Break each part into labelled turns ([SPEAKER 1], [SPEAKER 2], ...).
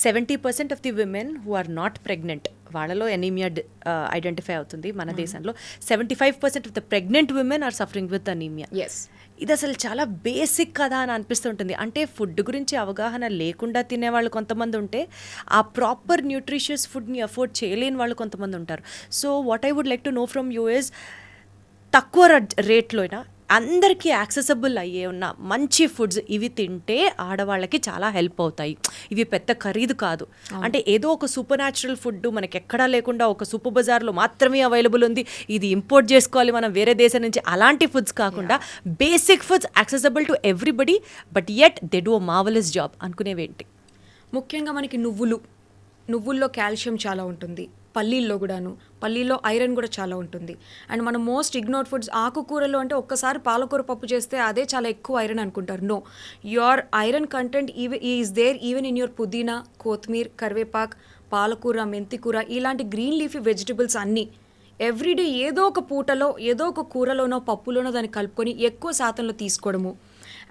[SPEAKER 1] 70% of the women who are not pregnant వాళ్ళలో anaemia identify అవుతుంది మన దేశంలో. 75% of the pregnant women are suffering with anaemia. ఇది అసలు చాలా బేసిక్ కదా అని అనిపిస్తుంటుంది. అంటే ఫుడ్ గురించి అవగాహన లేకుండా తినేవాళ్ళు కొంతమంది ఉంటే, ఆ ప్రాపర్ న్యూట్రిషియస్ ఫుడ్ని అఫోర్డ్ చేయలేని వాళ్ళు కొంతమంది ఉంటారు. So what I would like to know from you is, తక్కువ రేట్లో అయినా అందరికీ యాక్సెసబుల్ అయ్యే ఉన్న మంచి ఫుడ్స్ ఇవి తింటే ఆడవాళ్ళకి చాలా హెల్ప్ అవుతాయి. ఇవి పెద్ద ఖరీదు కాదు. అంటే ఏదో ఒక సూపర్ న్యాచురల్ ఫుడ్ మనకి ఎక్కడా లేకుండా ఒక సూపర్ బజార్లో మాత్రమే అవైలబుల్ ఉంది, ఇది ఇంపోర్ట్ చేసుకోవాలి మనం వేరే దేశం నుంచి, అలాంటి ఫుడ్స్ కాకుండా basic foods accessible to everybody but yet they do a marvellous job అనుకునేవేంటి?
[SPEAKER 2] ముఖ్యంగా మనకి నువ్వుల్లో కాల్షియం చాలా ఉంటుంది, పల్లీల్లో కూడాను, పల్లీలో ఐరన్ కూడా చాలా ఉంటుంది. అండ్ మన మోస్ట్ ఇగ్నోర్డ్ ఫుడ్స్ ఆకుకూరలు అంటే ఒక్కసారి పాలకూర పప్పు చేస్తే అదే చాలా ఎక్కువ ఐరన్ అనుకుంటారు. No, your iron content is there even in your పుదీనా, కొత్తిమీర, కరివేపాక్, పాలకూర, మెంతికూర, ఇలాంటి గ్రీన్ లీఫీ వెజిటబుల్స్ అన్నీ ఎవ్రీడే ఏదో ఒక పూటలో ఏదో ఒక కూరలోనో పప్పులోనో దాన్ని కలుపుకొని ఎక్కువ శాతంలో తీసుకోవడము.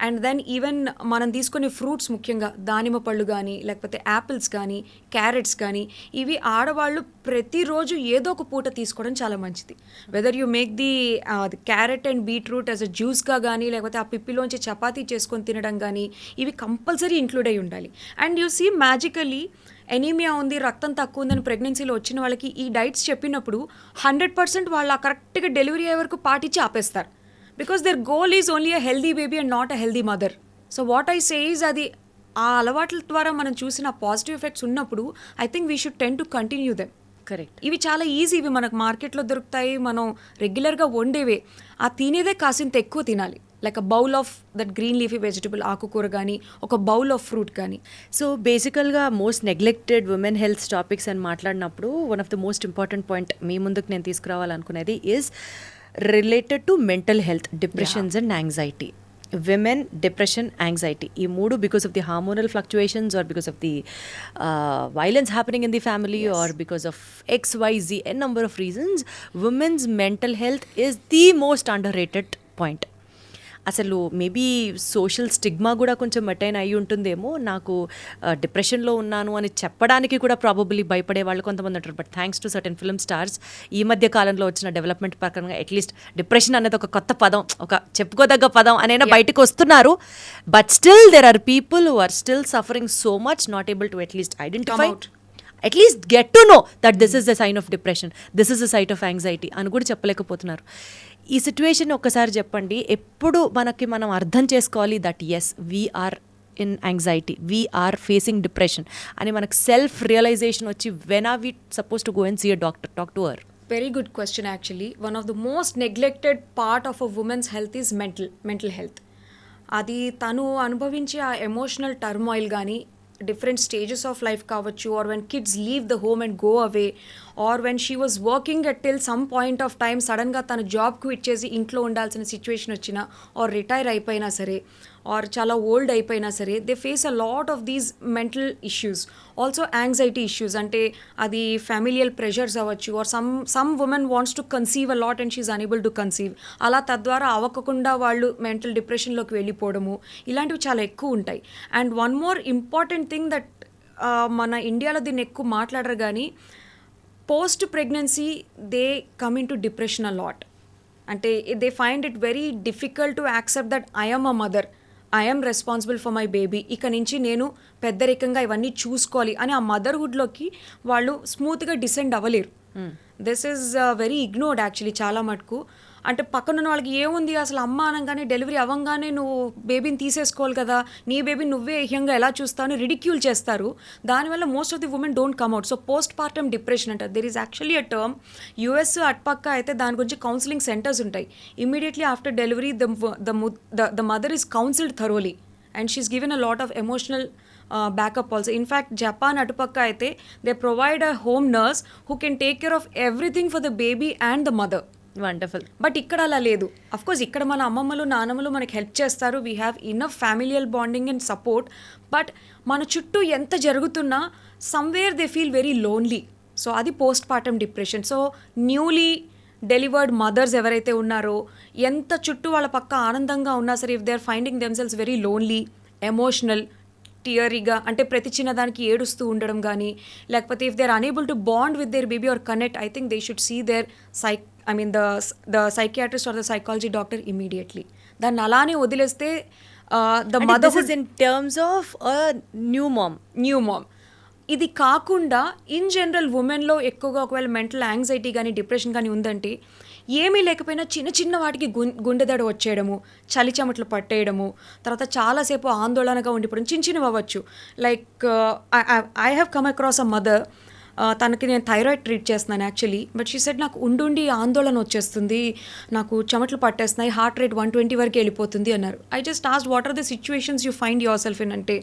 [SPEAKER 2] అండ్ దెన్ ఈవెన్ మనం తీసుకునే ఫ్రూట్స్, ముఖ్యంగా దానిమ్మ పళ్ళు కానీ లేకపోతే యాపిల్స్ కానీ క్యారెట్స్ కానీ, ఇవి ఆడవాళ్ళు ప్రతిరోజు ఏదో ఒక పూట తీసుకోవడం చాలా మంచిది. Whether you make the carrot and beetroot as a జ్యూస్గా కానీ లేకపోతే ఆ పిప్పిలోంచి చపాతీ చేసుకొని తినడం కానీ, ఇవి కంపల్సరీ ఇంక్లూడ్ అయి ఉండాలి. And you see magically anaemia ఉంది, రక్తం తక్కువ ఉందని ప్రెగ్నెన్సీలో వచ్చిన వాళ్ళకి ఈ డైట్స్ చెప్పినప్పుడు 100% వాళ్ళు కరెక్ట్గా డెలివరీ అయ్యే వరకు పాటించి ఆపేస్తారు. Because there goal is only a healthy baby and not a healthy mother. So what I say is, అది ఆ అలవాట్ల ద్వారా మనం చూసిన పాజిటివ్ ఎఫెక్ట్స్ ఉన్నప్పుడు I think we should ten to continue them.
[SPEAKER 1] Correct.
[SPEAKER 2] ఇవి చాలా ఈజీ, ఇవి మనకు మార్కెట్లో దొరుకుతాయి, మనం రెగ్యులర్గా వండేవే. ఆ తినేదే కాసింత ఎక్కువ తినాలి, like a bowl of that green leafy vegetable, ఆకుకూర కానీ ఒక బౌల్ ఆఫ్ ఫ్రూట్ కానీ.
[SPEAKER 1] సో బేసికల్గా most neglected women health topics అని మాట్లాడినప్పుడు one of the most important point మీ ముందుకు నేను తీసుకురావాలనుకునేది is related to mental health, depressions and anxiety. Women, depression, anxiety, ఈ మూడు because of the hormonal fluctuations or because of the violence happening in the family or because of XYZ, n number of reasons, women's mental health is the most underrated point. అసలు maybe social stigma కూడా కొంచెం attain అయ్యి ఉంటుందేమో. నాకు డిప్రెషన్లో ఉన్నాను అని చెప్పడానికి కూడా ప్రాబబ్లీ భయపడే వాళ్ళు కొంతమంది ఉంటారు. But thanks to certain film stars ఈ మధ్య కాలంలో వచ్చిన డెవలప్మెంట్ ప్రకారంగా అట్లీస్ట్ డిప్రెషన్ అనేది ఒక కొత్త పదం, ఒక చెప్పుకోదగ్గ పదం అనైనా బయటకు వస్తున్నారు. But still there are people who are still suffering so much, not able to at least identify, at least get to know that this is a sign of depression, this is a sign of anxiety అని కూడా చెప్పలేకపోతున్నారు. ఈ situation ఒక్కసారి చెప్పండి, ఎప్పుడు మనం అర్థం చేసుకోవాలి that as we are in anxiety, we are facing depression అని మనకు సెల్ఫ్ రియలైజేషన్ వచ్చి when are we suppose to go and see a doctor, talk to her?
[SPEAKER 2] Very good question actually. One of the most neglected part of a woman's health is mental health. అది తను అనుభవించే ఆ emotional turmoil కానీ, different stages of life కావచ్చు, or when kids leave the home and go away, or when she was working at till some point of time సడన్గా తన job quit చేసి ఇంట్లో ఉండాల్సిన సిచ్యువేషన్ వచ్చినా, ఆర్ రిటైర్ అయిపోయినా సరే, ఆర్ చాలా ఓల్డ్ అయిపోయినా సరే, they face a lot of these mental issues. Also anxiety issues, అంటే అది ఫ్యామిలియల్ ప్రెషర్స్ అవ్వచ్చు, or some women wants to conceive a lot and she's unable to conceive, అలా తద్వారా అవ్వకుండా వాళ్ళు మెంటల్ డిప్రెషన్లోకి వెళ్ళిపోవడము, ఇలాంటివి చాలా ఎక్కువ ఉంటాయి. And one more important thing that మన ఇండియాలో దీన్ని ఎక్కువ మాట్లాడరు కానీ, post pregnancy they come into depression a lot. అంటే they find it very difficult to accept that I am a mother, I am responsible for my baby, ఇక నుంచి నేను పెద్దరికంగా ఇవన్నీ చూసుకోవాలి అని ఆ మదర్హుడ్లోకి వాళ్ళు స్మూత్గా డిసెండ్ అవ్వలేరు. This is very ignored actually చాలా మటుకు. అంటే పక్కనున్న వాళ్ళకి ఏముంది, అసలు అమ్మ అనగానే డెలివరీ అవ్వగానే నువ్వు బేబీని తీసేసుకోవాలి కదా, నీ బేబీ నువ్వే ఏహ్యంగా ఎలా చూస్తావు అని రిడిక్యూల్ చేస్తారు. దానివల్ల most of the women don't come out. So postpartum depression అంటారు. There is actually a term, US అటుపక్క అయితే దాని గురించి కౌన్సిలింగ్ సెంటర్స్ ఉంటాయి. Immediately after delivery the mother is counselled thoroughly and she is given a lot of emotional backup also. In fact Japan అటుపక్క అయితే they provide a home nurse who can take care of everything for the baby and the mother.
[SPEAKER 1] Wonderful.
[SPEAKER 2] But ఇక్కడ అలా లేదు. Of course ఇక్కడ మన అమ్మమ్మలు నానమ్మలు మనకి హెల్ప్ చేస్తారు, we have enough familial bonding and support. But మన చుట్టూ ఎంత జరుగుతున్నా somewhere they feel very lonely. So అది postpartum depression. So newly delivered mothers ఎవరైతే ఉన్నారో, ఎంత చుట్టూ వాళ్ళ పక్క ఆనందంగా ఉన్నా సరే, if they are finding themselves very lonely, emotional, టియరీగా అంటే ప్రతి చిన్నదానికి ఏడుస్తూ ఉండడం కానీ, లేకపోతే if they are unable to bond with their baby or connect, I think they should see there the psychiatrist or the psychology doctor immediately. దాన్ని అలానే వదిలేస్తే the motherhood
[SPEAKER 1] in terms of
[SPEAKER 2] new mom. ఇది కాకుండా in general ఉమెన్లో ఎక్కువగా ఒకవేళ mental anxiety కానీ depression కానీ ఉందంటే ఏమీ లేకపోయినా చిన్న చిన్న వాటికి గుండెదడ వచ్చేయడము, చలి చెమటలు పట్టేయడము, తర్వాత చాలాసేపు ఆందోళనగా ఉండిపోవడం, చిన్న చిన్నవి అవ్వచ్చు. Like I have come across a mother, తనకి నేను థైరాయిడ్ ట్రీట్ చేస్తున్నాను యాక్చువల్లీ, బట్ షీ సెడ్ నాకు ఉండి ఆందోళన వచ్చేస్తుంది, నాకు చెమటలు పట్టేస్తున్నాయి, హార్ట్ రేట్ 120 వరకు వెళ్ళిపోతుంది అన్నారు. I just asked what are the situations you find yourself in అంటే,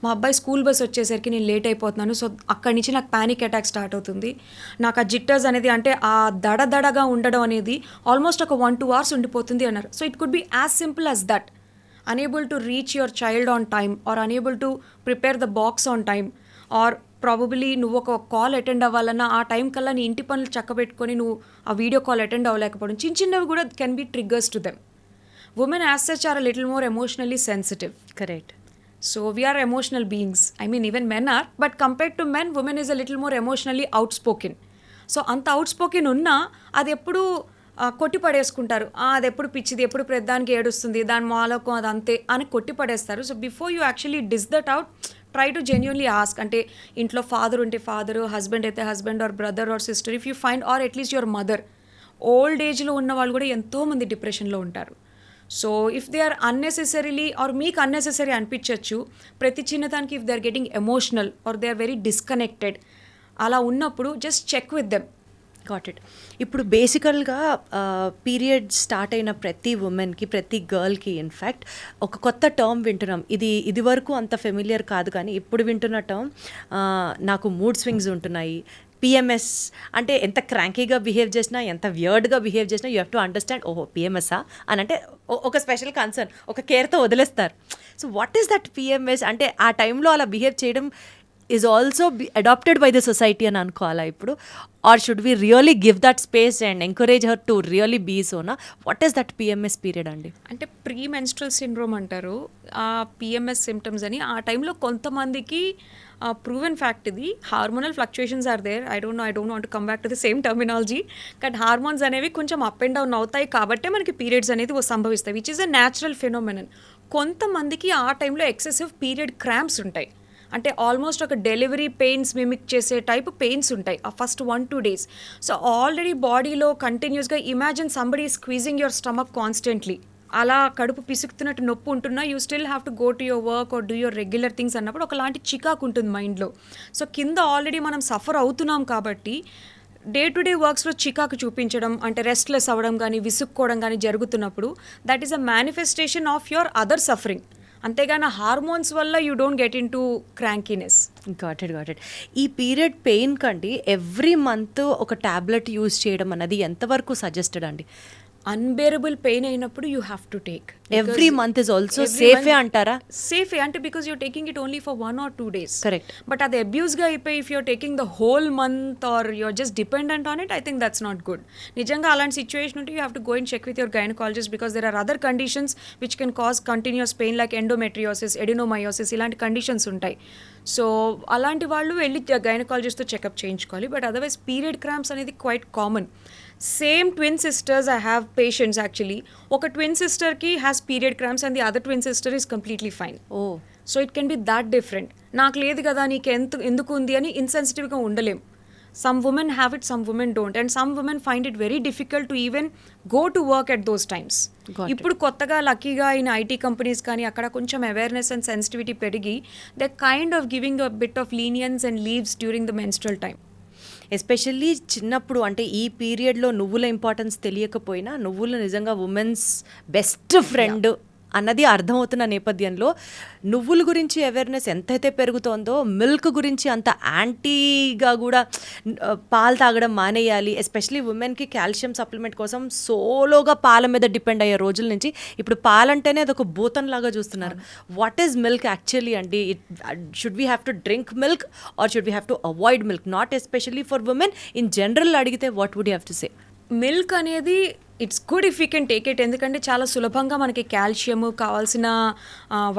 [SPEAKER 2] మా అబ్బాయి స్కూల్ బస్ వచ్చేసరికి నేను లేట్ అయిపోతున్నాను, సో అక్కడి నుంచి నాకు ప్యానిక్ అటాక్ స్టార్ట్ అవుతుంది, నాకు ఆ జిట్టర్స్ అనేది అంటే ఆ దడదడగా ఉండడం అనేది ఆల్మోస్ట్ ఒక 1-2 hours ఉండిపోతుంది అన్నారు. So it could be as simple as that, unable to reach your child on time or unable to prepare the box on time, or probably నువ్వు ఒక కాల్ అటెండ్ అవ్వాలన్నా ఆ టైం కల్లా నీ ఇంటి పనులు చక్కబెట్టుకొని నువ్వు ఆ వీడియో కాల్ అటెండ్ అవ్వలేకపోవడం, చిన్న చిన్నవి కూడా can be triggers to them. Women as such are a little more emotionally sensitive.
[SPEAKER 1] Correct.
[SPEAKER 2] So we are emotional beings, I mean even men are, but compared to men women is a little more emotionally outspoken. So అంత outspoken ఉన్నా అది ఎప్పుడు కొట్టి పడేసుకుంటారు, అది ఎప్పుడు పిచ్చిది, ఎప్పుడు ప్రతిదానికి ఏడుస్తుంది, దాని మాలోకం అది అంతే అని కొట్టి పడేస్తారు. So before you actually dis that out, try to genuinely ask. అంటే ఇంట్లో ఫాదర్ ఉంటే ఫాదర్, హస్బెండ్ అయితే husband, or brother or sister, if you find, or at least your mother. Old ఏజ్లో ఉన్న వాళ్ళు కూడా ఎంతోమంది డిప్రెషన్లో ఉంటారు. So if they are unnecessarily, or మీకు అన్నెసెసరీ అనిపించవచ్చు ప్రతి చిన్నదానికి, if they are getting emotional or they are very disconnected, అలా ఉన్నప్పుడు just check with them.
[SPEAKER 1] Got it. ఇప్పుడు బేసికల్గా పీరియడ్ స్టార్ట్ అయిన ప్రతి ఉమెన్కి, ప్రతి గర్ల్కి ఇన్ఫ్యాక్ట్ ఒక కొత్త టర్మ్ వింటున్నాం. ఇది వరకు అంత ఫెమిలియర్ కాదు, కానీ ఇప్పుడు వింటున్న టర్మ్ నాకు మూడ్ స్వింగ్స్ ఉంటున్నాయి, పిఎంఎస్. అంటే ఎంత క్రాంకీగా బిహేవ్ చేసినా, ఎంత వియర్డ్గా బిహేవ్ చేసినా యూ హ్యావ్ టు అండర్స్టాండ్, ఓహో పిఎంఎస్సా అని అంటే ఒక స్పెషల్ కన్సర్న్, ఒక కేర్తో వదిలేస్తారు. So what is that PMS? అంటే ఆ టైంలో అలా బిహేవ్ చేయడం is also adapted by the society అని అనుకోవాలా ఇప్పుడు, or should we really give that space and encourage her to really be సోనా? What is that PMS period అండి?
[SPEAKER 2] అంటే ప్రీ మెన్స్ట్రల్ సిండ్రోమ్ అంటారు ఆ పిఎంఎస్ సిమ్టమ్స్ అని. ఆ టైంలో కొంతమందికి ప్రూవెన్ ఫ్యాక్ట్ ఇది, hormonal fluctuations are there. I don't want to come back to the same terminology, but hormones అనేవి కొంచెం అప్ అండ్ డౌన్ అవుతాయి కాబట్టే మనకి పీరియడ్స్ అనేది సంభవిస్తాయి, which is a natural phenomenon. కొంతమందికి ఆ టైంలో ఎక్సెసివ్ పీరియడ్ క్రాంప్స్ ఉంటాయి, అంటే ఆల్మోస్ట్ ఒక డెలివరీ పెయిన్స్ మిమిక్ చేసే టైప్ పెయిన్స్ ఉంటాయి ఆ ఫస్ట్ 1-2 days. సో ఆల్రెడీ బాడీలో కంటిన్యూస్గా imagine somebody squeezing your stomach constantly, అలా కడుపు పిసుకుతున్నట్టు నొప్పి ఉంటున్నా you still have to go to your work or do your regular things అన్నప్పుడు ఒకలాంటి చికాకు ఉంటుంది మైండ్లో. సో కింద ఆల్రెడీ మనం సఫర్ అవుతున్నాం కాబట్టి డే టు డే వర్క్స్లో చికాకు చూపించడం, అంటే రెస్ట్లెస్ అవ్వడం కానీ విసుక్కోవడం కానీ జరుగుతున్నప్పుడు that is a manifestation of your other suffering. అంతేగాని హార్మోన్స్ వల్ల you don't get into crankiness.
[SPEAKER 1] Got it. ఈ పీరియడ్ పెయిన్ కండి ఎవ్రీ మంత్ ఒక టాబ్లెట్ యూజ్ చేయడం అన్నది ఎంతవరకు సజెస్టెడ్ అండి?
[SPEAKER 2] అన్బేరబుల్ పెయిన్ అయినప్పుడు you have to take.
[SPEAKER 1] Every month is also సేఫే అంటారా?
[SPEAKER 2] సేఫే అంటే because you're taking it only for 1 or 2 days.
[SPEAKER 1] Correct.
[SPEAKER 2] But అది అబ్యూస్గా అయిపోయి if you're taking the whole month or you're just dependent on it, I think that's not good. నిజంగా అలాంటి situation ఉంటే you have to go and check with your gynaecologist, because there are other conditions which can cause continuous pain like endometriosis, adenomyosis, ఇలాంటి conditions ఉంటాయి. So అలాంటి వాళ్ళు వెళ్ళి గైనకాలజిస్ట్తో checkup చేయించుకోవాలి. బట్ అదర్వైజ్ పీరియడ్ క్రాంప్స్ అనేది quite common. Same twin sisters, I have patients actually, ఒక twin సిస్టర్కి has period cramps and the other twin sister is completely fine. So it can be that different. నాకు లేదు కదా నీకు ఎందుకు ఉంది అని ఇన్సెన్సిటివ్గా ఉండలేం. Some women have it, some women don't, and some women find it very difficult to even go to work at those times. ఇప్పుడు కొత్తగా లక్కీగా ఇన్ ఐటీ కంపెనీస్ కానీ అక్కడ కొంచెం అవేర్నెస్ అండ్ సెన్సిటివిటీ పెరిగి they kind of giving a bit of leniency and leaves during the menstrual time.
[SPEAKER 1] Especially చిన్నప్పుడు, అంటే ఈ పీరియడ్లో నువ్వుల ఇంపార్టెన్స్ తెలియకపోయినా నువ్వులు నిజంగా ఉమెన్స్ బెస్ట్ ఫ్రెండ్ అన్నది అర్థమవుతున్న నేపథ్యంలో నువ్వుల గురించి అవేర్నెస్ ఎంతైతే పెరుగుతోందో మిల్క్ గురించి అంత యాంటీగా కూడా పాలు తాగడం మానేయాలి. ఎస్పెషలీ ఉమెన్కి కాల్షియం సప్లిమెంట్ కోసం సోలోగా పాల మీద డిపెండ్ అయ్యే రోజుల నుంచి ఇప్పుడు పాలంటేనే అదొక భూతంలాగా చూస్తున్నారు. వాట్ ఈజ్ మిల్క్ యాక్చువల్లీ అండి? Should we have to drink milk or should we have to avoid milk? Not especially for women, in general అడిగితే what would you have to say?
[SPEAKER 2] Milk అనేది it's good if you can take it, ఎందుకంటే చాలా సులభంగా మనకి calcium కావాల్సిన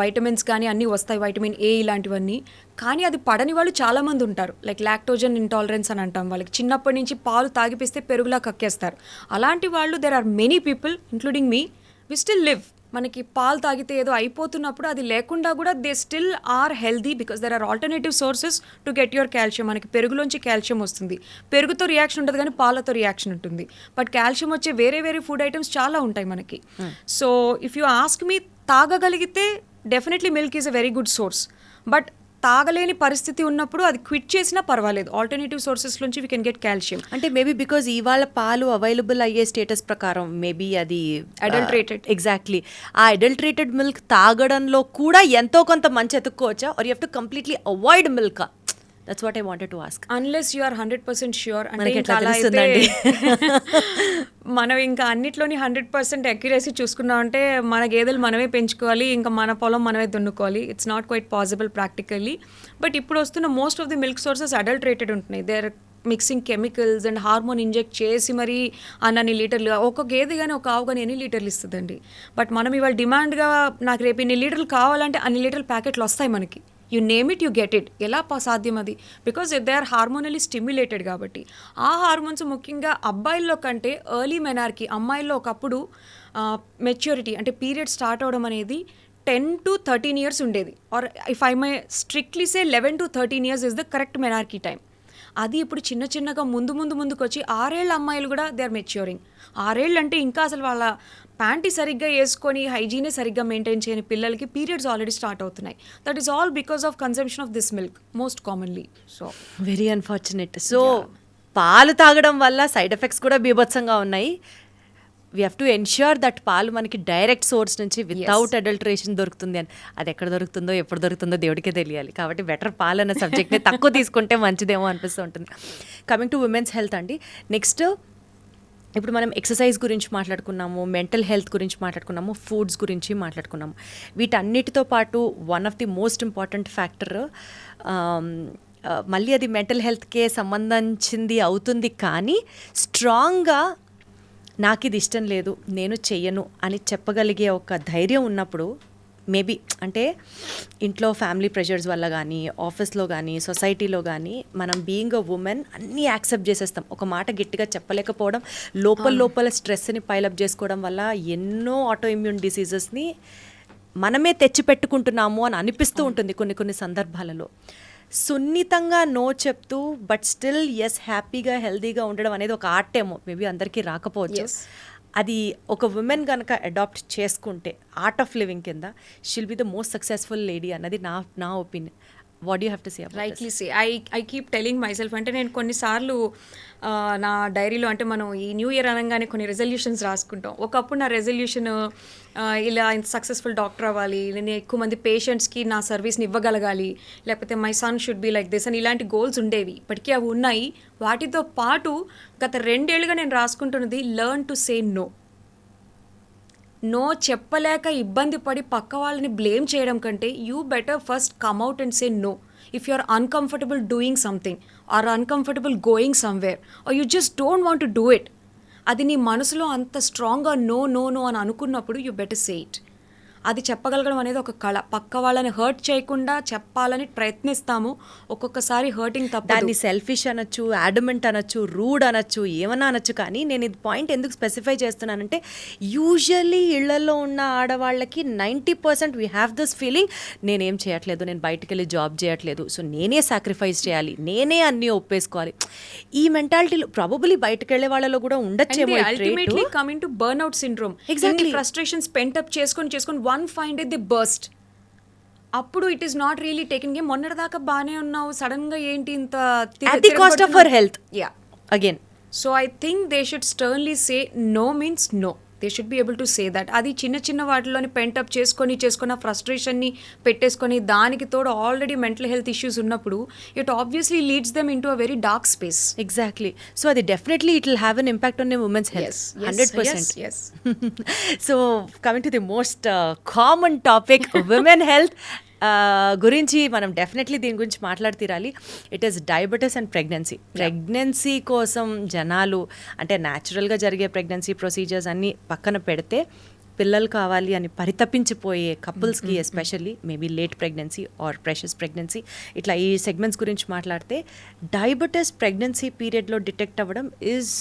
[SPEAKER 2] vitamins కానీ అన్నీ వస్తాయి, వైటమిన్ ఏ ఇలాంటివన్నీ. కానీ అది పడని వాళ్ళు చాలామంది ఉంటారు, లైక్ లాక్టోజన్ ఇంటాలరెన్స్ అని అంటాం. వాళ్ళకి చిన్నప్పటి నుంచి పాలు తాగిపిస్తే పెరుగులా కక్కేస్తారు. అలాంటి వాళ్ళు there are many people including me, we still live. మనకి పాలు తాగితే ఏదో అయిపోతున్నప్పుడు అది లేకుండా కూడా they still are healthy, because there are alternative sources to get your calcium. మనకి పెరుగులోంచి కాల్షియం వస్తుంది, పెరుగుతో రియాక్షన్ ఉంటుంది కానీ పాలతో రియాక్షన్ ఉంటుంది. బట్ కాల్షియం వచ్చే వేరే వేరే ఫుడ్ ఐటమ్స్ చాలా ఉంటాయి మనకి. So if you ask me, తాగగలిగితే definitely milk is a very good source. But తాగలేని పరిస్థితి ఉన్నప్పుడు అది క్విట్ చేసినా పర్వాలేదు, ఆల్టర్నేటివ్ సోర్సెస్ నుంచి వీ కెన్ గెట్ కాల్షియం.
[SPEAKER 1] అంటే మేబీ బికాజ్ ఇవాళ పాలు అవైలబుల్ అయ్యే స్టేటస్ ప్రకారం మేబీ అది
[SPEAKER 2] అడల్టరేటెడ్.
[SPEAKER 1] ఎగ్జాక్ట్లీ. ఆ అడల్టరేటెడ్ మిల్క్ తాగడంలో కూడా ఎంతో కొంత మంచి ఎత్తుక్కోవచ్చా, or you have to completely avoid milk? That's what I wanted to ask.
[SPEAKER 2] Unless you are 100% sure. అంటే
[SPEAKER 1] మనకి
[SPEAKER 2] ఇంకా
[SPEAKER 1] ఎట్లా
[SPEAKER 2] అలా అయితే
[SPEAKER 1] తెలుస్తుందండి?
[SPEAKER 2] మనం ఇంకా అన్నిట్లోని 100% అక్యురసీ చూసుకున్నాం అంటే మన గేదెలు మనమే పెంచుకోవాలి, ఇంకా మన పొలం మనమే దున్నుకోవాలి. It's not quite possible practically. But ఇప్పుడు వస్తున్న most of the milk sources adulterated ఉంటున్నాయి. They are mixing chemicals and hormone inject చేసి మరి అన్ని లీటర్లు, ఒక గేదె కానీ ఒక ఆవు కానీ ఎన్ని లీటర్లు ఇస్తుందండి. బట్ మనం ఇవాళ డిమాండ్గా నాకు రేపు ఇన్ని లీటర్లు కావాలంటే అన్ని లీటర్ల ప్యాకెట్లు వస్తాయి మనకి. You name it, you get it. ఎలా సాధ్యం అది? బికాజ్ దే ఆర్ హార్మోనలీ స్టిమ్యులేటెడ్ కాబట్టి. ఆ హార్మోన్స్ ముఖ్యంగా అబ్బాయిల్లో కంటే ఎర్లీ మెనార్కి, అమ్మాయిల్లో ఒకప్పుడు మెచ్యూరిటీ అంటే పీరియడ్ స్టార్ట్ అవడం అనేది 10 to 13 years ఉండేది. Or if I may strictly say 11 to 13 years is the correct menarche time. అది ఇప్పుడు చిన్న చిన్నగా ముందుకు వచ్చి 6 ఏళ్ళ అమ్మాయిలు కూడా దే ఆర్ మెచ్యూరింగ్. 6 ఏళ్ళు అంటే ఇంకా అసలు వాళ్ళ ప్యాంటీ సరిగ్గా వేసుకొని హైజీనే సరిగ్గా మెయింటైన్ చేయని పిల్లలకి పీరియడ్స్ ఆల్రెడీ స్టార్ట్ అవుతున్నాయి. That is all because of consumption of this milk most commonly. So
[SPEAKER 1] very unfortunate. So పాలు తాగడం వల్ల సైడ్ ఎఫెక్ట్స్ కూడా బీభత్సంగా ఉన్నాయి. We have to ensure that పాలు మనకి డైరెక్ట్ సోర్స్ నుంచి వితౌట్ అడల్టరేషన్ దొరుకుతుంది అని. అది ఎక్కడ దొరుకుతుందో ఎప్పుడు దొరుకుతుందో దేవుడికే తెలియాలి. కాబట్టి బెటర్ పాలు అన్న సబ్జెక్ట్ని తక్కువ తీసుకుంటే మంచిదేమో అనిపిస్తూ ఉంటుంది. కమింగ్ టు ఉమెన్స్ హెల్త్ అండి, నెక్స్ట్ ఇప్పుడు మనం ఎక్సర్సైజ్ గురించి మాట్లాడుకున్నాము, మెంటల్ హెల్త్ గురించి మాట్లాడుకున్నాము, ఫుడ్స్ గురించి మాట్లాడుకున్నాము. వీటన్నిటితో పాటు one of the most important factor, మళ్ళీ అది మెంటల్ హెల్త్కే సంబంధించింది అవుతుంది, కానీ స్ట్రాంగ్గా నాకు ఇది ఇష్టం లేదు, నేను చెయ్యను అని చెప్పగలిగే ఒక ధైర్యం ఉన్నప్పుడు, మేబీ అంటే ఇంట్లో ఫ్యామిలీ ప్రెషర్స్ వల్ల కానీ, ఆఫీస్లో కానీ, సొసైటీలో కానీ మనం బీయింగ్ అ ఉమెన్ అన్నీ యాక్సెప్ట్ చేసేస్తాం. ఒక మాట గట్టిగా చెప్పలేకపోవడం, లోపల స్ట్రెస్ని పైలప్ చేసుకోవడం వల్ల ఎన్నో ఆటో ఇమ్యూన్ డిసీజెస్ని మనమే తెచ్చిపెట్టుకుంటున్నాము అని అనిపిస్తూ ఉంటుంది కొన్ని సందర్భాలలో. సున్నితంగా నో చెప్తూ బట్ స్టిల్ ఎస్ హ్యాపీగా హెల్దీగా ఉండడం అనేది ఒక ఆర్ట్ ఏమో, మేబీ అందరికీ రాకపోవచ్చు. అది ఒక ఉమెన్ కనుక అడాప్ట్ చేసుకుంటే ఆర్ట్ ఆఫ్ లివింగ్ కింద, she'll be the most successful lady అన్నది నా opinion. What you have to say about this?
[SPEAKER 2] Rightly say, I keep telling my self. అంటే నేను కొన్నిసార్లు నా డైరీలో, అంటే మనం ఈ న్యూ ఇయర్ అనగానే కొన్ని రెజల్యూషన్స్ రాసుకుంటాం. ఒకప్పుడు నా రెజల్యూషన్ ఇలా ఇంత సక్సెస్ఫుల్ డాక్టర్ అవ్వాలి, నేను ఎక్కువ మంది పేషెంట్స్కి నా సర్వీస్ని ఇవ్వగలగాలి, లేకపోతే my son should be like this అని ఇలాంటి గోల్స్ ఉండేవి. ఇప్పటికీ అవి ఉన్నాయి. వాటితో పాటు గత 2 ఏళ్ళుగా నేను రాసుకుంటున్నది learn to say no. No చెప్పలేక ఇబ్బంది పడి పక్క వాళ్ళని బ్లేమ్ చేయడం కంటే you better first come out and say no. If you are uncomfortable doing something or uncomfortable going somewhere or you just don't want to do it, అది నీ మనసులో అంత స్ట్రాంగ్గా నో నో నో అని అనుకున్నప్పుడు యూ బెటర్ సే ఇట్. అది చెప్పగలగడం అనేది ఒక కళ. పక్క వాళ్ళని హర్ట్ చేయకుండా చెప్పాలని ప్రయత్నిస్తాము, ఒక్కొక్కసారి హర్టింగ్ తప్ప.
[SPEAKER 1] దాన్ని సెల్ఫిష్ అనొచ్చు, యాడమెంట్ అనొచ్చు, రూడ్ అనొచ్చు, ఏమన్నా అనొచ్చు. కానీ నేను ఇది పాయింట్ ఎందుకు స్పెసిఫై చేస్తున్నానంటే, యూజువల్లీ ఇళ్లలో ఉన్న ఆడవాళ్ళకి 90% వీ హ్యావ్ దిస్ ఫీలింగ్, నేనేం చేయట్లేదు, నేను బయటకు వెళ్ళి జాబ్ చేయట్లేదు, సో నేనే సాక్రిఫైస్ చేయాలి, నేనే అన్నీ ఒప్పేసుకోవాలి. ఈ మెంటాలిటీలో ప్రాబబ్లీ బయటకు వెళ్ళే వాళ్ళలో కూడా ఉండొచ్చేమో.
[SPEAKER 2] Ultimately coming to burnout syndrome. Exactly frustrations pent up చేసుకొని one find it the burst. అప్పుడు it is not really taking game. మొన్నటిదాకా బాగానే ఉన్నావు, సడన్ గా ఏంటి ఇంత
[SPEAKER 1] at the cost of her health.
[SPEAKER 2] Yeah.
[SPEAKER 1] Again.
[SPEAKER 2] So I think they should sternly say no means no. They should be able to say that. అది చిన్న వాటిలోని pent-up చేసుకొని ఫ్రస్ట్రేషన్ని పెట్టేసుకొని దానికి తోడు ఆల్రెడీ మెంటల్ హెల్త్ ఇష్యూస్ ఉన్నప్పుడు it obviously leads them in to a very dark space.
[SPEAKER 1] Exactly. So అది definitely it will have an impact on a woman's health. 100%.
[SPEAKER 2] Yes.
[SPEAKER 1] So coming to the most common topic, women health గురించి మనం definitely దీని గురించి మాట్లాడి తీరాలి. It is diabetes and pregnancy కోసం జనాలు అంటే న్యాచురల్గా జరిగే ప్రెగ్నెన్సీ ప్రొసీజర్స్ అన్నీ పక్కన పెడితే పిల్లలు కావాలి అని పరితపించిపోయే కపుల్స్కి especially maybe late pregnancy or precious pregnancy ఇట్లా ఈ సెగ్మెంట్స్ గురించి మాట్లాడితే డయాబెటీస్ ప్రెగ్నెన్సీ పీరియడ్లో డిటెక్ట్ అవ్వడం is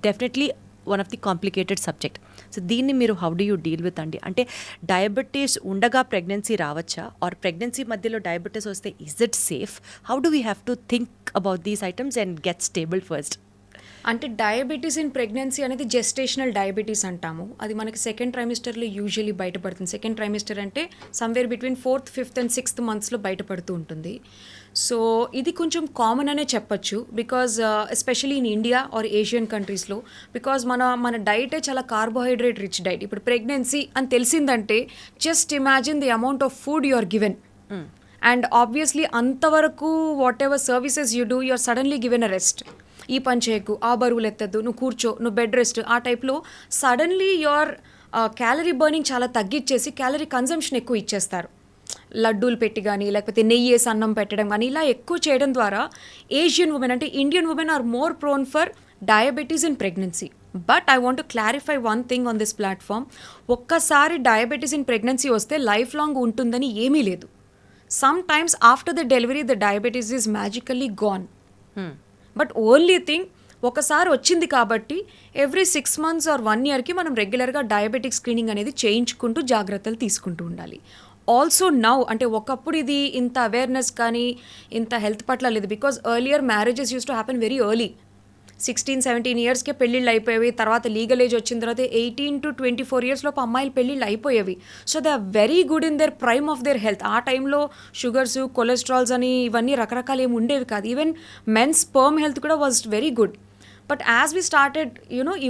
[SPEAKER 1] definitely one of the complicated subject. So దీన్ని మీరు how do you deal with అండి? అంటే డయాబెటీస్ ఉండగా ప్రెగ్నెన్సీ రావచ్చా ఆర్ ప్రెగ్నెన్సీ మధ్యలో డయాబెటీస్ వస్తే is it safe? How do we have to think about these items and get stable first?
[SPEAKER 2] అంటే diabetes in pregnancy అనేది జెస్టేషనల్ డయాబెటీస్ అంటాము. అది మనకి సెకండ్ ట్రైమిస్టర్లో యూజువలీ బయటపడుతుంది. సెకండ్ ట్రైమిస్టర్ అంటే somewhere between 4th, 5th and 6th మంత్స్లో బయటపడుతూ ఉంటుంది. So ఇది కొంచెం కామన్ అనే చెప్పచ్చు because especially in India or Asian కంట్రీస్లో బికాజ్ మన డైటే చాలా కార్బోహైడ్రేట్ రిచ్ డైట్. ఇప్పుడు ప్రెగ్నెన్సీ అని తెలిసిందంటే just imagine the amount of food you are given and obviously అంతవరకు whatever services you do you are suddenly given a rest. ఈ పని చేయకు, ఆ బరువులు ఎత్తద్దు, నువ్వు కూర్చో, నువ్వు బెడ్ రెస్ట్, ఆ టైప్లో సడన్లీ యువర్ క్యాలరీ బర్నింగ్ చాలా తగ్గించేసి క్యాలరీ కన్జంప్షన్ ఎక్కువ ఇచ్చేస్తారు. లడ్డూలు పెట్టి కానీ లేకపోతే నెయ్యి వేసి అన్నం పెట్టడం కానీ ఇలా ఎక్కువ చేయడం ద్వారా ఏషియన్ ఉమెన్ అంటే Indian women are more prone for diabetes in pregnancy. But I want to clarify one thing on this platform. ఒక్కసారి డయాబెటీస్ ఇన్ ప్రెగ్నెన్సీ వస్తే లైఫ్ లాంగ్ ఉంటుందని ఏమీ లేదు. Sometimes after the delivery the diabetes is magically gone. But only thing ఒకసారి వచ్చింది కాబట్టి every 6 months are 1 yearకి మనం రెగ్యులర్గా డయాబెటిక్ స్క్రీనింగ్ అనేది చేయించుకుంటూ జాగ్రత్తలు తీసుకుంటూ ఉండాలి. ఆల్సో నౌ అంటే ఒకప్పుడు ఇది ఇంత అవేర్నెస్ కానీ ఇంత హెల్త్ పట్ల లేదు because earlier marriages use to happen very early. 16-17 yearsకే పెళ్ళిళ్ళు అయిపోయేవి. తర్వాత లీగల్ ఏజ్ వచ్చిన తర్వాత 18 to 24 years లోపు అమ్మాయిలు పెళ్ళిళ్ళు అయిపోయేవి. So they are very good in their prime of their health. ఆ టైంలో షుగర్స్, కొలెస్ట్రాల్స్ అని ఇవన్నీ రకరకాలు ఏమి ఉండేవి కాదు. ఈవెన్ మెన్స్ స్పర్మ్ హెల్త్ కూడా was very good. But as we started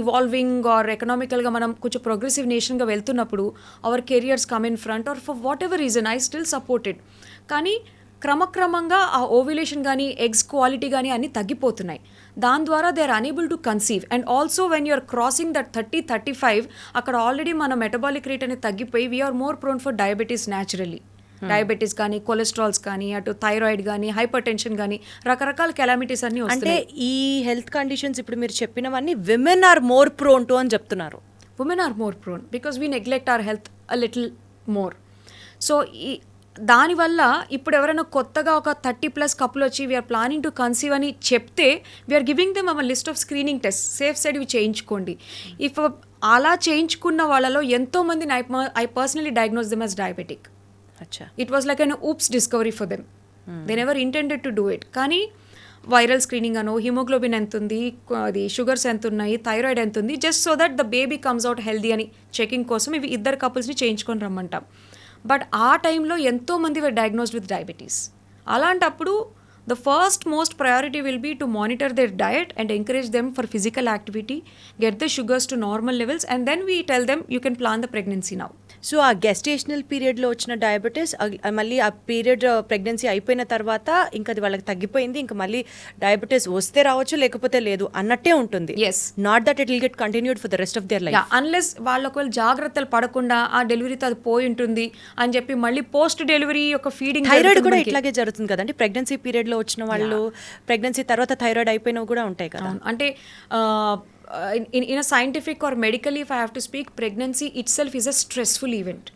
[SPEAKER 2] evolving or ఎకనామికల్గా మనం కొంచెం ప్రోగ్రెసివ్ నేషన్గా వెళ్తున్నప్పుడు our careers come in front or for whatever reason I still supported. కానీ క్రమక్రమంగా ఆ ఓవ్యులేషన్ కానీ ఎగ్స్ క్వాలిటీ కానీ అన్నీ తగ్గిపోతున్నాయి. దాని ద్వారా they are unable to conceive. And also when you're crossing that 30-35 అక్కడ ఆల్రెడీ మన మెటబాలిక్ రేట్ అనేది తగ్గిపోయి we're more prone for diabetes naturally. Diabetes కానీ కొలెస్ట్రాల్స్ కానీ అటు థైరాయిడ్ కానీ హైపర్ టెన్షన్ కానీ రకరకాల కెలామిటీస్ అన్ని
[SPEAKER 1] అంటే ఈ హెల్త్ కండిషన్స్ ఇప్పుడు మీరు చెప్పినవన్నీ women are more prone to అని చెప్తున్నారు.
[SPEAKER 2] Women are more prone because we neglect our health a little more. So దానివల్ల ఇప్పుడు ఎవరైనా కొత్తగా ఒక 30+ కపుల్ వచ్చి వీఆర్ ప్లానింగ్ టు కన్సీవ్ అని చెప్తే we're giving them our list of screening test. Safe side ఇవి చేయించుకోండి. ఇఫ్ అలా చేయించుకున్న వాళ్ళలో ఎంతోమందిని I personally diagnose them as diabetic. It was like an oops discovery for them. They never intended to do it. కానీ viral screening అనో haemoglobin ఎంత ఉంది, అది షుగర్స్ ఎంత ఉన్నాయి, థైరాయిడ్ ఎంత ఉంది, just so that the baby comes out healthy అని చెకింగ్ కోసం ఇవి ఇద్దరు కపుల్స్ని చేయించుకొని రమ్మంటాం. బట్ ఆ టైంలో ఎంతోమంది వర్ డయాగ్నోస్డ్ విత్ డయాబెటీస్. అలాంటప్పుడు the first most priority will be to monitor their diet and encourage them for physical activity, get the sugars to normal levels and then we tell them you can plan the pregnancy now.
[SPEAKER 1] So ఆ gestational పీరియడ్లో వచ్చిన diabetes మళ్ళీ ఆ period pregnancy అయిపోయిన తర్వాత ఇంకా అది వాళ్ళకి తగ్గిపోయింది, ఇంకా మళ్ళీ డయాబెటీస్ వస్తే రావచ్చు లేకపోతే లేదు అన్నట్టే ఉంటుంది.
[SPEAKER 2] Yes,
[SPEAKER 1] not that it will get continued for the rest of their life.
[SPEAKER 2] Unless వాళ్ళు ఒకవేళ జాగ్రత్తలు పడకుండా ఆ డెలివరీతో అది పోయి ఉంటుంది అని చెప్పి మళ్ళీ పోస్ట్ డెలివరీ యొక్క ఫీడింగ్.
[SPEAKER 1] థైరాయిడ్ కూడా ఇట్లాగే జరుగుతుంది కదండి. ప్రెగ్నెన్సీ పీరియడ్లో వచ్చిన వాళ్ళు ప్రెగ్నెన్సీ తర్వాత థైరాయిడ్ అయిపోయినవి కూడా ఉంటాయి కదా.
[SPEAKER 2] అంటే in a scientific or medically, if I have to speak, pregnancy itself is a stressful event.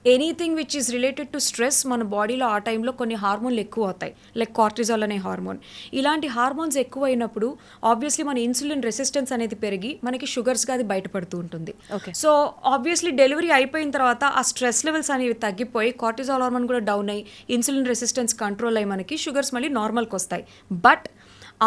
[SPEAKER 2] Anything which is related to stress మన బాడీలో ఆ టైంలో కొన్ని హార్మోన్లు ఎక్కువ అవుతాయి, లైక్ కార్టిజాల్ అనే హార్మోన్. ఇలాంటి హార్మోన్స్ ఎక్కువ అయినప్పుడు ఆబ్వియస్లీ మన ఇన్సులిన్ రెసిస్టెన్స్ అనేది పెరిగి మనకి షుగర్స్గా అది బయటపడుతూ ఉంటుంది. సో ఆబ్వియస్లీ డెలివరీ అయిపోయిన తర్వాత ఆ స్ట్రెస్ లెవెల్స్ అనేవి తగ్గిపోయి కార్టిజాల్ హార్మోన్ కూడా డౌన్ అయ్యి ఇన్సులిన్ రెసిస్టెన్స్ కంట్రోల్ అయ్యి మనకి షుగర్స్ మళ్ళీ నార్మల్కి వస్తాయి. బట్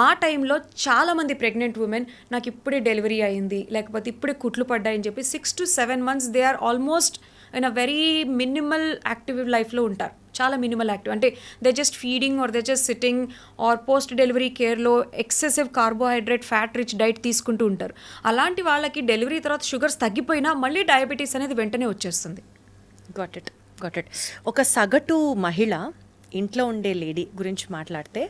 [SPEAKER 2] ఆ టైంలో చాలామంది ప్రెగ్నెంట్ ఉమెన్ నాకు ఇప్పుడే డెలివరీ అయింది లేకపోతే ఇప్పుడే కుట్లు పడ్డాయని చెప్పి 6 to 7 months they are almost in a very minimal active లైఫ్లో ఉంటారు. చాలా మినిమల్ యాక్టివ్ అంటే they just feeding or they just sitting or post delivery కేర్లో excessive carbohydrate fat rich diet తీసుకుంటూ ఉంటారు. అలాంటి వాళ్ళకి డెలివరీ తర్వాత షుగర్స్ తగ్గిపోయినా మళ్ళీ డయాబెటీస్ అనేది వెంటనే వచ్చేస్తుంది.
[SPEAKER 1] Got it. ఒక సగటు మహిళ ఇంట్లో ఉండే లేడీ గురించి మాట్లాడితే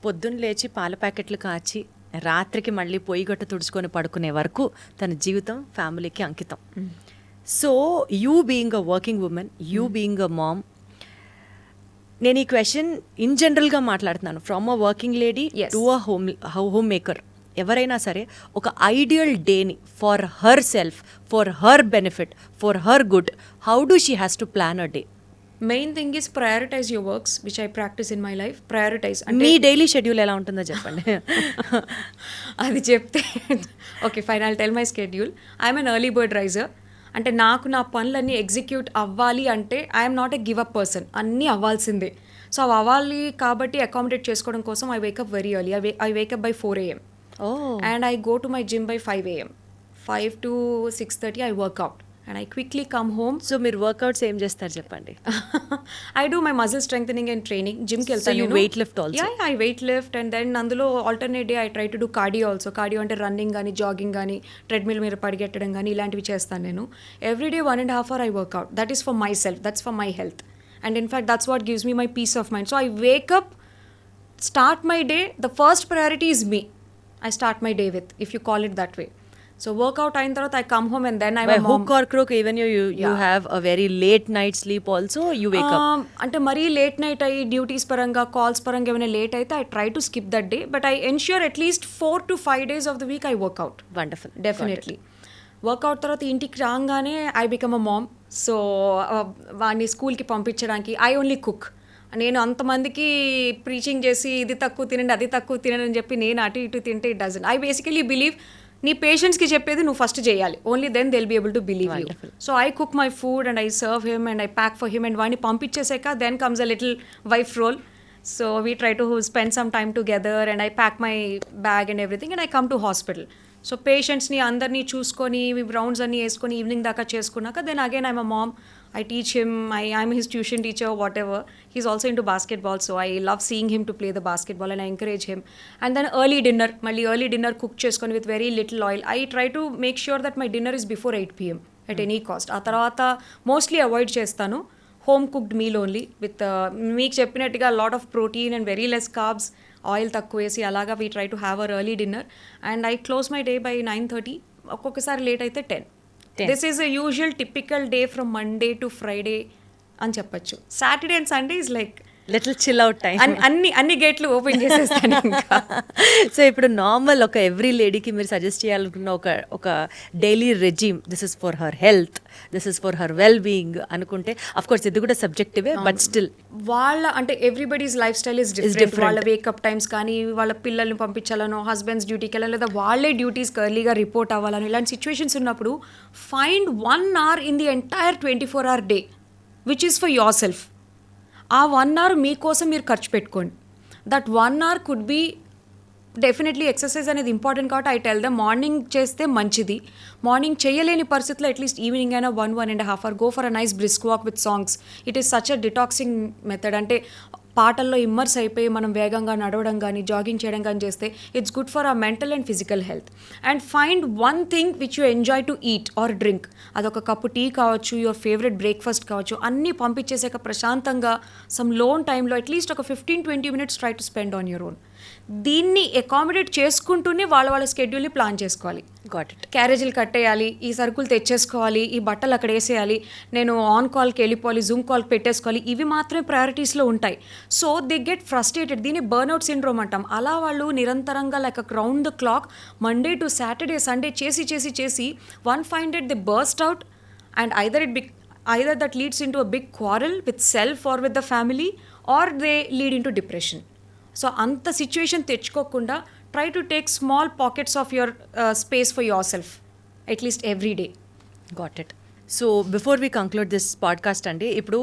[SPEAKER 1] పొద్దున్న లేచి పాల ప్యాకెట్లు కాచి రాత్రికి మళ్ళీ పొయ్యి గట్టు తుడుచుకొని పడుకునే వరకు తన జీవితం ఫ్యామిలీకి అంకితం. So you being a working women, you being a mom, నేను ఈ క్వశ్చన్ ఇన్ జనరల్గా మాట్లాడుతున్నాను, from a working lady
[SPEAKER 2] Yes.
[SPEAKER 1] To a homemaker. ఎవరైనా సరే ఒక ఐడియల్ డేని for herself, for her benefit, for her good, how do she has to plan a day?
[SPEAKER 2] Main thing is prioritise your works which I practise in my life. Prioritise
[SPEAKER 1] మీ daily schedule ఎలా ఉంటుందో చెప్పండి.
[SPEAKER 2] అది చెప్తే okay fine, I'll tell my schedule. I'm an early bird raiser. అంటే నాకు నా పనులన్నీ ఎగ్జిక్యూట్ అవ్వాలి అంటే I'm not a give up person, అన్నీ అవ్వాల్సిందే. సో అవి అవ్వాలి కాబట్టి అకామిడేట్ చేసుకోవడం కోసం I wake up very early. I wake up by 4 AM and I go to my gym by 5 AM. 5 to 6:30 I work out and I quickly come home.
[SPEAKER 1] So మీరు workouts ఏం చేస్తారు చెప్పండి.
[SPEAKER 2] I do my muscle strengthening and training. Gym ki
[SPEAKER 1] So
[SPEAKER 2] వెళ్తాను
[SPEAKER 1] you
[SPEAKER 2] నేను.
[SPEAKER 1] weight lift also?
[SPEAKER 2] Yeah, I weight lift and then అందులో alternate day I try to do cardio also. Cardio అంటే running కానీ jogging కానీ treadmill మీద పరిగెట్టడం కానీ ఇలాంటివి చేస్తాను నేను. Every day 1.5 hour I work out. That is for myself. That's for my health. And in fact that's what gives me my peace of mind. So I wake up, start my day. The first priority is me. I start my day with, if you call it that way. So workout అయిన తర్వాత I come home and then I'm
[SPEAKER 1] By
[SPEAKER 2] a mom.
[SPEAKER 1] hook or crook, even you
[SPEAKER 2] Yeah.
[SPEAKER 1] have a very late night sleep also, you wake up.
[SPEAKER 2] అంటే మరీ late night అయ్యి duties పరంగా calls పరంగా ఏమైనా late అయితే I try to skip that day, but I ensure at least 4 to 5 days of the week I work out.
[SPEAKER 1] Wonderful.
[SPEAKER 2] Definitely workout తర్వాత ఇంటికి రాగానే I become a mom. So వాడిని స్కూల్కి పంపించడానికి ఐ ఓన్లీ కుక్. నేను అంతమందికి ప్రీచింగ్ చేసి ఇది తక్కువ తినండి అది తక్కువ తినండి అని చెప్పి నేను అటు ఇటు తింటే it doesn't. I basically believe నీ పేషెంట్స్కి చెప్పేది నువ్వు ఫస్ట్ చేయాలి, only then they will be able to believe you. So I cook my food and I serve him and I pack for him and వాడిని పంపించేసాక then comes a little wife role. So we try to spend some time together and I pack my bag and everything and I come to hospital. So పేషెంట్స్ని అందరినీ చూసుకొని rounds అన్నీ వేసుకొని evening దాకా చేసుకున్నాక then again I'm a mom. I teach him, I'm his tuition teacher, whatever. He's also into basketball, so I love seeing him to play the basketball and I encourage him. And then early dinner, malli early dinner cook cheskoni with very little oil. I try to make sure that my dinner is before 8 PM at any cost. ఆ తర్వాత mostly avoid చేస్తాను home cooked meal only with మీకు చెప్పినట్టుగా lot of protein and very less carbs, oil తక్కువ వేసి అలాగా we try to have our early dinner and I close my day by 9:30. ఒక్కొక్కసారి late అయితే 10. This is a usual typical day from Monday to Friday అని చెప్పచ్చు. Saturday and Sunday is like
[SPEAKER 1] little chill out time.
[SPEAKER 2] అన్ని గేట్లు open చేసేస్తాను ఇంకా.
[SPEAKER 1] So ఇప్పుడు normal ఒక ఎవ్రీ లేడీకి మీరు సజెస్ట్ చేయాలనుకున్న ఒక daily resume, this is for her health, this is for her well being అనుకుంటే, అఫ్ కోర్స్ ఇది కూడా సబ్జెక్టివే, బట్ స్టిల్
[SPEAKER 2] వాళ్ళ అంటే everybody's life style is different. వాళ్ళ వేకప్ టైమ్స్ కానీ వాళ్ళ పిల్లల్ని పంపించాలనో హస్బెండ్స్ డ్యూటీకి వెళ్ళాలి లేదా వాళ్ళే డ్యూటీస్కి ఎర్లీగా రిపోర్ట్ అవ్వాలని ఇలాంటి సిచ్యువేషన్స్ ఉన్నప్పుడు find 1 hour in the entire 24-hour day which is for your self. ఆ 1 hour మీకోసం మీరు ఖర్చు పెట్టుకోండి. That 1 hour could be definitely exercise అనేది ఇంపార్టెంట్ కాబట్టి ఐ టెల్ దమ్ మార్నింగ్ చేస్తే మంచిది. మార్నింగ్ చేయలేని పరిస్థితుల్లో అట్లీస్ట్ ఈవినింగ్ అయినా 1.5 hour go for a nice brisk walk with songs. It is such a detoxing method. అంటే పాటల్లో ఇమ్మర్స్ అయిపోయి మనం వేగంగా నడవడం కానీ జాగింగ్ చేయడం కానీ చేస్తే it's good for hour mental and physical health. And find one thing which you enjoy to eat or drink. అదొక కప్పు టీ కావచ్చు, యువర్ ఫేవరెట్ బ్రేక్ఫాస్ట్ కావచ్చు, అన్నీ పంపించేసాక ప్రశాంతంగా సమ్ లోన్ టైంలో అట్లీస్ట్ ఒక 15-20 minutes try to spend on your own. దీన్ని accommodate చేసుకుంటూనే వాళ్ళ స్కెడ్యూల్ని ప్లాన్ చేసుకోవాలి.
[SPEAKER 1] Got it.
[SPEAKER 2] క్యారేజీలు కట్టేయాలి, ఈ సరుకులు తెచ్చేసుకోవాలి, ఈ బట్టలు అక్కడ వేసేయాలి, నేను ఆన్ కాల్కి వెళ్ళిపోవాలి, జూమ్ కాల్కి పెట్టేసుకోవాలి, ఇవి మాత్రమే ప్రయారిటీస్లో ఉంటాయి. So they get frustrated. దీన్ని బర్న్అవుట్ సిండ్రోమ్ అంటాం. అలా వాళ్ళు నిరంతరంగా like round the clock Monday to Saturday Sunday చేసి one find it they burst out and either that leads into a big quarrel with self or with the family or they lead into depression. So అంత situation తెచ్చుకోకుండా try to take small pockets of your space for yourself at least every day.
[SPEAKER 1] Got it. So before we conclude this podcast అండి, ఇప్పుడు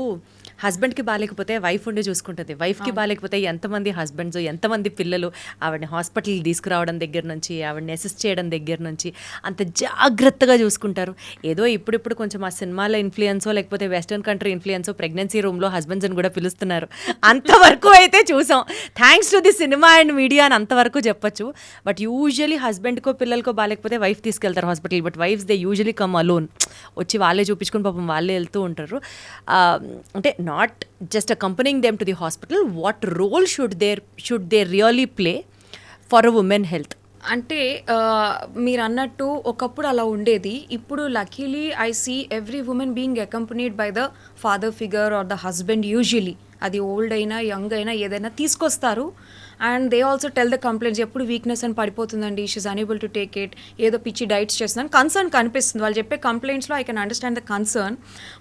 [SPEAKER 1] హస్బెండ్కి బాగాలేకపోతే wife ఉండి చూసుకుంటుంది, వైఫ్కి బాగాలేకపోతే ఎంతమంది హస్బెండ్స్ ఎంతమంది పిల్లలు ఆవిడని హాస్పిటల్కి తీసుకురావడం దగ్గర నుంచి ఆవిడని అసిస్ట్ చేయడం దగ్గర నుంచి అంత జాగ్రత్తగా చూసుకుంటారు. ఏదో ఇప్పుడిప్పుడు కొంచెం ఆ సినిమాల ఇన్ఫ్లుయెన్సో లేకపోతే వెస్టర్న్ కంట్రీ ఇన్ఫ్లుయెన్సో ప్రెగ్నెన్సీ రూమ్లో హస్బెండ్స్ని కూడా పిలుస్తున్నారు, అంతవరకు అయితే చూసాం. Thanks to the cinema and media అని అంతవరకు చెప్పొచ్చు. బట్ యూజువలీ హస్బెండ్కో పిల్లలకో బాగాలేకపోతే వైఫ్ తీసుకెళ్తారు hospital, but wives they usually come alone. వచ్చి వాళ్ళే చూపించుకుని పాపం వాళ్ళే వెళ్తూ ఉంటారు. అంటే not just accompanying them to the hospital, what role should they really play for a women health?
[SPEAKER 2] అంటే మీరు అన్నట్టు ఒకప్పుడు అలా ఉండేది. ఇప్పుడు luckily I see every women being accompanied by the father figure or the husband usually. అది old అయినా young అయినా ఏదైనా తీసుకొస్తారు. And they also tell the complaints ఎప్పుడు వీక్నెస్ అని పడిపోతుందండి, she is unable to take it, ఏదో పిచ్చి డైట్స్ చేస్తున్నాను కన్సర్న్ కనిపిస్తుంది వాళ్ళు చెప్పే కంప్లైంట్స్లో. I can understand the concern.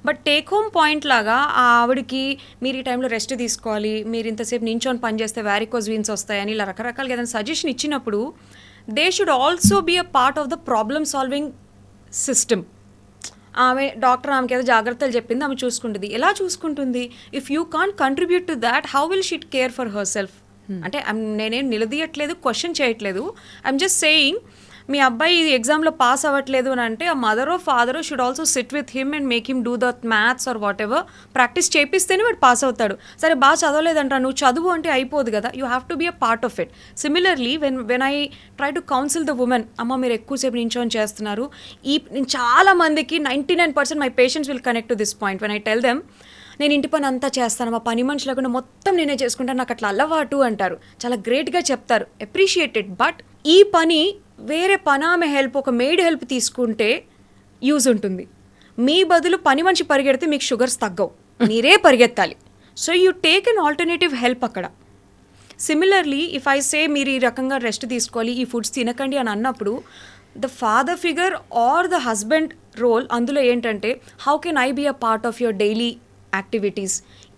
[SPEAKER 2] But take home point లాగా ఆ ఆవిడకి మీరు ఈ టైంలో రెస్ట్ తీసుకోవాలి, మీరు ఇంతసేపు నించొని పని చేస్తే వ్యారికోజ్ వీన్స్ వస్తాయని ఇలా రకరకాలుగా ఏదైనా సజెషన్ ఇచ్చినప్పుడు they should also be a part of the problem solving system. ఆమె డాక్టర్ ఆమెకి ఏదో జాగ్రత్తలు చెప్పింది, ఆమె చూసుకుంటుంది. ఎలా చూసుకుంటుంది? If you can't contribute to that how will she care for herself? అంటే నేనేం నిలదీయట్లేదు, క్వశ్చన్ చేయట్లేదు. ఐఎమ్ జస్ట్ సేయింగ్ మీ అబ్బాయి ఎగ్జామ్లో పాస్ అవ్వట్లేదు అని అంటే ఆ మదరో ఫాదరో should also sit with him and make him do the maths or what ever. Practice చేపిస్తేనే వాడు పాస్ అవుతాడు. సరే బాగా చదవలేదంటా, నువ్వు చదువు అంటే అయిపోదు కదా. You have to be a part of it. Similarly when I try to counsel the women, అమ్మ మీరు ఎక్కువసేపు నించొని చేస్తున్నారు. నేను చాలా మందికి 99% my patients will connect to this point when I tell them నేను ఇంటి పని అంతా చేస్తాను, మా పని మనిషి లేకుండా మొత్తం నేనే చేసుకుంటాను, నాకు అట్లా అలవాటు అంటారు. చాలా గ్రేట్గా చెప్తారు, అప్రిషియేటెడ్. బట్ ఈ పని వేరే పనామె హెల్ప్, ఒక మెయిడ్ హెల్ప్ తీసుకుంటే యూజ్ ఉంటుంది. మీ బదులు పని మనిషి పరిగెడితే మీకు షుగర్స్ తగ్గవు, మీరే పరిగెత్తాలి. So you take an alternative help అక్కడ. సిమిలర్లీ ఇఫ్ ఐ సే మీరు ఈ రకంగా రెస్ట్ తీసుకోవాలి, ఈ ఫుడ్స్ తినకండి అని అన్నప్పుడు the father figure or the husband role అందులో ఏంటంటే how can I be a part of your daily activities.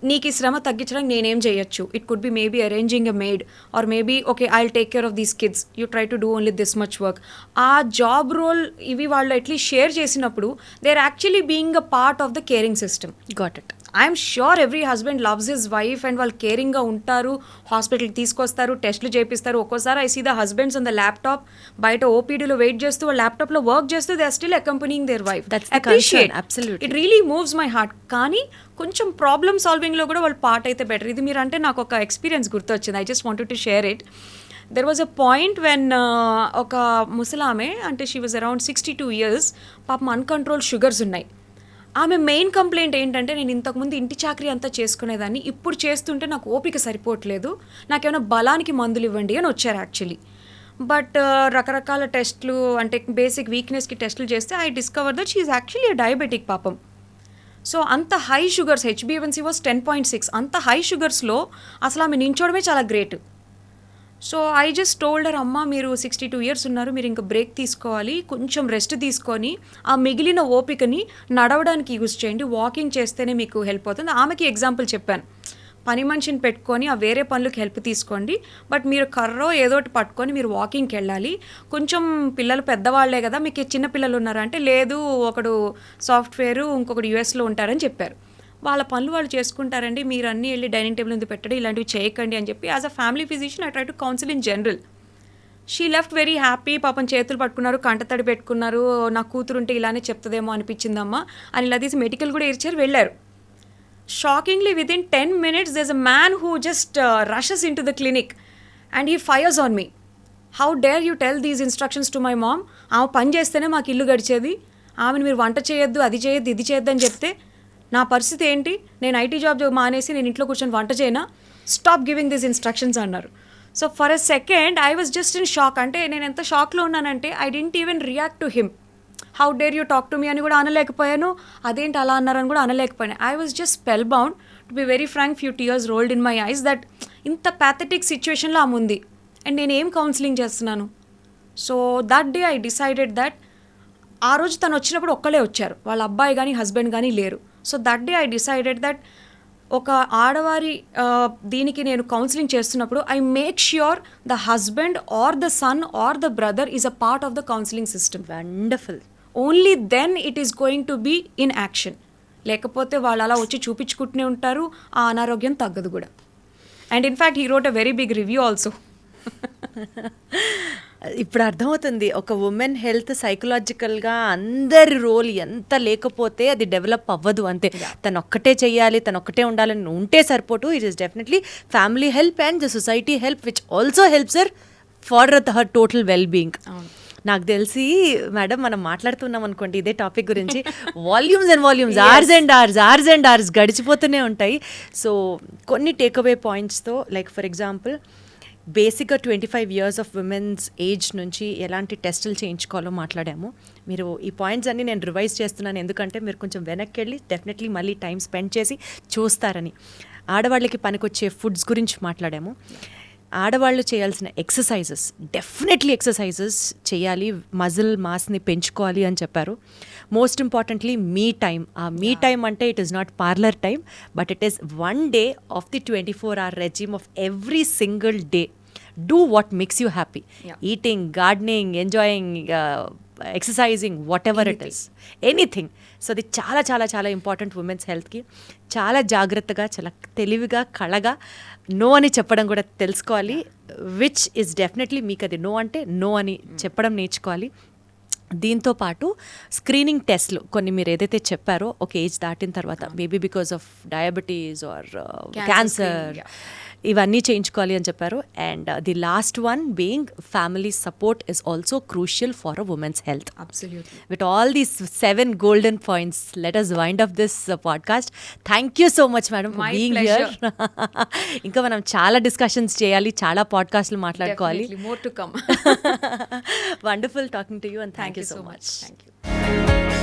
[SPEAKER 2] నీకు ఈ శ్రమ తగ్గించడానికి నేనేం చేయొచ్చు? It could be maybe arranging a maid or maybe okay I will take care of these kids, you try to do only this much work. ఆ job role ఇవి వాళ్ళు at least share చేసినప్పుడు they are actually being a part of the caring system.
[SPEAKER 1] Got it.
[SPEAKER 2] I'm sure every husband loves his wife and వాళ్ళు కేరింగ్గా ఉంటారు, హాస్పిటల్కి తీసుకొస్తారు, టెస్ట్లు చేపిస్తారు. ఒక్కోసారి I see the husbands on the laptop బయట ఓపీడీలో వెయిట్ చేస్తూ వాళ్ళ ల్యాప్టాప్లో వర్క్ చేస్తూ they are still accompanying their wife. Appreciate, it really moves my heart. కానీ కొంచెం ప్రాబ్లమ్ సాల్వింగ్లో కూడా వాళ్ళు పార్ట్ అయితే బెటర్. ఇది మీరు అంటే నాకు ఒక ఎక్స్పీరియన్స్ గుర్తొచ్చింది. I just wanted to share it. There was a point when ఒక ముసలామె, అంటే షీ వాజ్ అరౌండ్ 62 years, పాపం అన్కంట్రోల్ షుగర్స్ ఉన్నాయి. ఆమె మెయిన్ కంప్లైంట్ ఏంటంటే నేను ఇంతకుముందు ఇంటి చాకరీ అంతా చేసుకునేదాన్ని, ఇప్పుడు చేస్తుంటే నాకు ఓపిక సరిపోవట్లేదు, నాకేమైనా బలానికి మందులు ఇవ్వండి అని వచ్చారు యాక్చువల్లీ. బట్ రకరకాల టెస్ట్లు అంటే బేసిక్ వీక్నెస్కి టెస్టులు చేస్తే I discover that she is actually a diabetic పాపం. సో అంత హై షుగర్స్, హెచ్బిఎవన్సీ వాజ్ 10.6, అంత హై షుగర్స్లో అసలు ఆమె నించోడమే చాలా great. So I just told her, అమ్మ మీరు 62 years ఉన్నారు, మీరు ఇంకా బ్రేక్ తీసుకోవాలి, కొంచెం రెస్ట్ తీసుకొని ఆ మిగిలిన ఓపికని నడవడానికి యూజ్ చేయండి, వాకింగ్ చేస్తేనే మీకు హెల్ప్ అవుతుంది. ఆమెకి ఎగ్జాంపుల్ చెప్పాను, పని మనిషిని పెట్టుకొని ఆ వేరే పనులకు హెల్ప్ తీసుకోండి, బట్ మీరు కర్రో ఏదోటి పట్టుకొని మీరు వాకింగ్కి వెళ్ళాలి. కొంచెం పిల్లలు పెద్దవాళ్లే కదా, మీకు చిన్న పిల్లలు ఉన్నారా అంటే లేదు, ఒకడు సాఫ్ట్వేరు ఇంకొకడు యూఎస్లో ఉంటారని చెప్పారు. వాళ్ళ పనులు వాళ్ళు చేసుకుంటారండి, మీరు అన్నీ వెళ్ళి డైనింగ్ టేబుల్ మీద పెట్టండి, ఇలాంటివి చేయకండి అని చెప్పి as a family physician I try to council in general. She left very happy. పాపం చేతులు పట్టుకున్నారు, కంటతడి పెట్టుకున్నారు, నా కూతురు ఉంటే ఇలానే చెప్తుందేమో అనిపించిందమ్మా అని ఇలా తీసి మెడికల్ కూడా ఇచ్చారు, వెళ్ళారు. Shockingly within 10 minutes there's a man who just rushes into the clinic and he fires on me. How dare you tell these instructions to my mom? ఆమె పని చేస్తేనే మాకు ఇల్లు గడిచేది, ఆమెను మీరు వంట చేయొద్దు, అది చేయొద్దు, ఇది చేయొద్దు అని చెప్తే నా పరిస్థితి ఏంటి? నేను ఐటీ జాబ్ మానేసి నేను ఇంట్లో కూర్చొని వంట చేయనా? స్టాప్ గివింగ్ దీస్ ఇన్స్ట్రక్షన్స్ అన్నారు. So for a second I was just in shock. అంటే నేను ఎంత షాక్లో ఉన్నానంటే I didn't even react to him. How dare you talk to me అని కూడా అనలేకపోయాను, అదేంటి అలా అన్నారని కూడా అనలేకపోయాను. I was just spellbound. To be very frank, few tears rolled in my eyes that ఇంత ప్యాథెటిక్ సిచ్యువేషన్లో ఆమె ఉంది అండ్ నేను ఏం కౌన్సిలింగ్ చేస్తున్నాను. So that day I decided that, ఆ రోజు తను వచ్చినప్పుడు ఒక్కలే వచ్చారు, వాళ్ళ అబ్బాయి కానీ హస్బెండ్ కానీ లేరు. So that day I decided that ఒక ఆడవారి దీనికి నేను కౌన్సిలింగ్ చేస్తున్నప్పుడు I make sure the husband or the son or the brother is a part of the counselling system.
[SPEAKER 1] Wonderful.
[SPEAKER 2] Only then it is going to be in action. లేకపోతే వాళ్ళు అలా వచ్చి చూపించుకుంటూనే ఉంటారు, ఆ అనారోగ్యం తగ్గదు కూడా. And in fact he wrote a very big review also.
[SPEAKER 1] ఇప్పుడు అర్థమవుతుంది, ఒక ఉమెన్ హెల్త్ సైకలాజికల్గా అందరి రోల్ ఎంత లేకపోతే అది డెవలప్ అవ్వదు. అంతే, తను ఒక్కటే చెయ్యాలి, తను ఒక్కటే ఉండాలని ఉంటే సరిపోటు. It is definitely family help and the society help which also helps for her total well being. నాకు తెలిసి మేడం మనం మాట్లాడుతున్నాం అనుకోండి ఇదే టాపిక్ గురించి, volumes and volumes, hours and hours గడిచిపోతూనే ఉంటాయి. సో కొన్ని టేక్అవే పాయింట్స్తో, లైక్ ఫర్ ఎగ్జాంపుల్ బేసిక్గా 25 ఇయర్స్ ఆఫ్ విమెన్స్ ఏజ్ నుంచి ఎలాంటి టెస్టులు చేయించుకోవాలో మాట్లాడాము. మీరు ఈ పాయింట్స్ అన్నీ నేను రివైజ్ చేస్తున్నాను, ఎందుకంటే మీరు కొంచెం వెనక్కి వెళ్ళి డెఫినెట్లీ మళ్ళీ టైం స్పెండ్ చేసి చూస్తారని. ఆడవాళ్ళకి పనికొచ్చే ఫుడ్స్ గురించి మాట్లాడాము. ఆడవాళ్ళు చేయాల్సిన ఎక్సర్సైజెస్, డెఫినెట్లీ ఎక్సర్సైజెస్ చేయాలి, మజిల్ మాస్ని పెంచుకోవాలి అని చెప్పారు. మోస్ట్ ఇంపార్టెంట్లీ మీ టైం. ఆ మీ టైం అంటే it is not parlour time, but it is 1 day of the 24-hour regime of every single day. Do what makes you happy. Eating, gardening, enjoying, exercising, whatever it is. Anything. So అది చాలా చాలా చాలా important women's హెల్త్కి. చాలా జాగ్రత్తగా, చాలా తెలివిగా, కళగా నో అని చెప్పడం కూడా తెలుసుకోవాలి. విచ్ ఇస్ డెఫినెట్లీ మీకు అది నో అంటే నో అని చెప్పడం నేర్చుకోవాలి. దీంతో పాటు స్క్రీనింగ్ టెస్ట్లు కొన్ని మీరు ఏదైతే చెప్పారో ఒక ఏజ్ దాటిన తర్వాత, maybe because of diabetes or cancer, ఇవన్నీ చేయించుకోవాలి అని చెప్పారు. And the last one being family support is also crucial for a women's health.
[SPEAKER 2] Absolutely.
[SPEAKER 1] With all these 7 golden points, let us wind up this podcast. Thank you so much, madam, for
[SPEAKER 2] My
[SPEAKER 1] being
[SPEAKER 2] pleasure.
[SPEAKER 1] here. ఇంకా మనం చాలా discussions చేయాలి, చాలా పాడ్కాస్ట్లు మాట్లాడుకోవాలి.
[SPEAKER 2] Definitely more to come.
[SPEAKER 1] Wonderful talking to you, and thank you so much.
[SPEAKER 2] Thank you.